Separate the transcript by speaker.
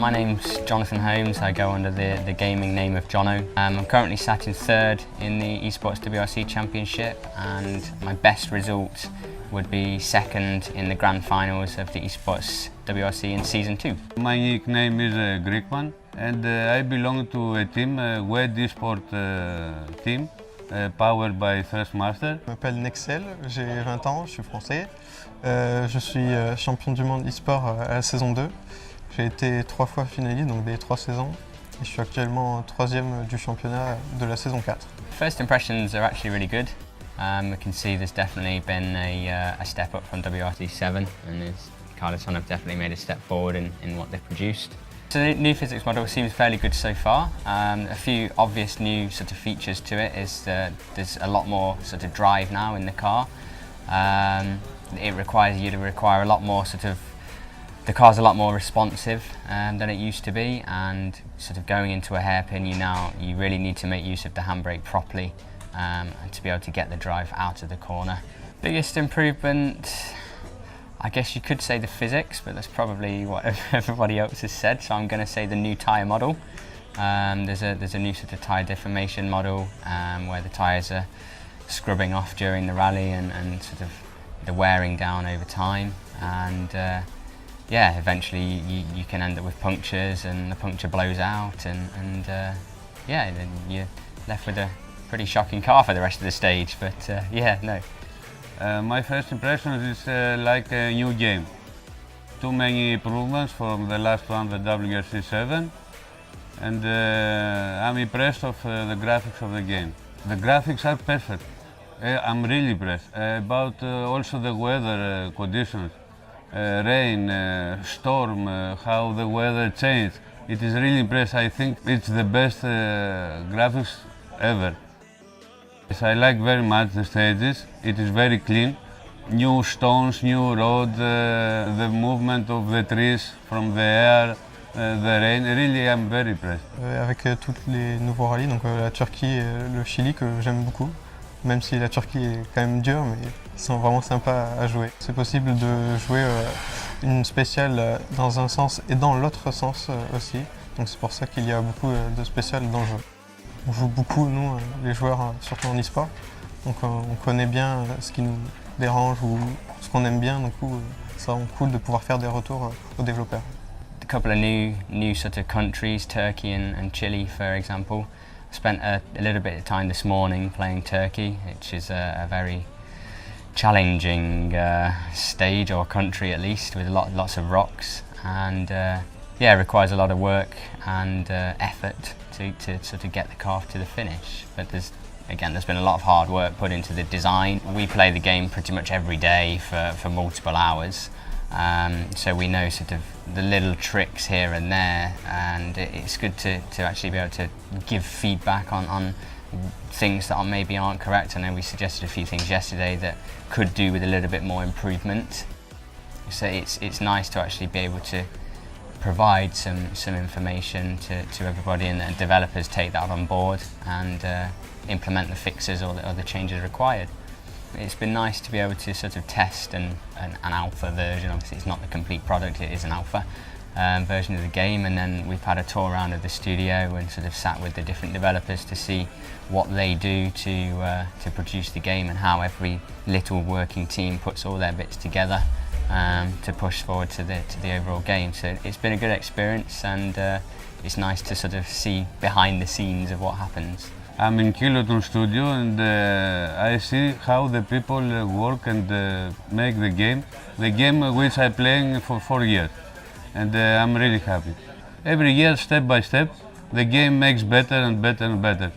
Speaker 1: My name's Jonathan Holmes. I go under the gaming name of Jono. I'm currently sat in third in the eSports WRC Championship, and my best result would be second in the grand finals of the eSports WRC in season 2.
Speaker 2: My nickname is Greekman, and I belong to a team, WED eSports team, powered by Thrustmaster.
Speaker 3: Je m'appelle Nexel, j'ai 20 ans, je suis français. Je suis champion du monde e-sport à la saison 2. J'ai été 3 fois finaliste, donc des 3 saisons. Et je suis actuellement 3e du championnat de la saison 4.
Speaker 1: First impressions are actually really good. We can see there's definitely been a step up from WRC 7, and XOne have definitely made a step forward in what they've produced. So the new physics model seems fairly good so far. A few obvious new sort of features to it is there's a lot more sort of drive now in the car. It requires you to require a lot more the car's a lot more responsive than it used to be, and sort of going into a hairpin you really need to make use of the handbrake properly and to be able to get the drive out of the corner. Biggest improvement, I guess you could say the physics, but that's probably what everybody else has said, so I'm going to say the new tyre model. There's a new sort of tyre deformation model where the tyres are scrubbing off during the rally and sort of the wearing down over time, and yeah, eventually you can end up with punctures and the puncture blows out, and yeah, then you're left with a pretty shocking car for the rest of the stage, but yeah, no.
Speaker 2: My first impression is like a new game. Too many improvements from the last one, the WRC 7, and I'm impressed of the graphics of the game. The graphics are perfect. I'm really impressed about also the weather conditions, rain, storm, how the weather changed. It is really impressive. I think it's the best graphics ever. Yes, I like very much the stages. It is very clean. New stones, new roads, the movement of the trees from the air, the rain. Really, I'm very impressed.
Speaker 3: Avec tous les nouveaux rallyes, donc la Turquie et le Chili que j'aime beaucoup. Même si la Turquie est quand même dure, mais ils sont vraiment sympas à jouer. C'est possible de jouer une spéciale dans un sens et dans l'autre sens aussi. Donc c'est pour ça qu'il y a beaucoup de spéciales dans le jeu. On joue beaucoup, nous, les joueurs, surtout en e-sport. Donc on connaît bien ce qui nous dérange ou ce qu'on aime bien. Donc c'est vraiment cool de pouvoir faire des retours aux développeurs.
Speaker 1: A couple of new sort of countries, Turkey and Chile, for example. Spent a little bit of time this morning playing Turkey, which is a very challenging stage, or country at least, with lots of rocks, and yeah, it requires a lot of work and effort to sort of get the car to the finish. But there's been a lot of hard work put into the design. We play the game pretty much every day for multiple hours. So we know sort of the little tricks here and there, and it's good to actually be able to give feedback on things that maybe aren't correct. I know we suggested a few things yesterday that could do with a little bit more improvement. So it's nice to actually be able to provide some information to everybody, and the developers take that on board and implement the fixes or the changes required. It's been nice to be able to sort of test an alpha version. Obviously it's not the complete product, it is an alpha version of the game, and then we've had a tour around of the studio and sort of sat with the different developers to see what they do to produce the game, and how every little working team puts all their bits together to push forward to the overall game. So it's been a good experience, and it's nice to sort of see behind the scenes of what happens.
Speaker 2: I'm in Kiloton studio, and I see how the people work and make the game which I'm playing for 4 years, and I'm really happy. Every year, step by step, the game makes better and better and better.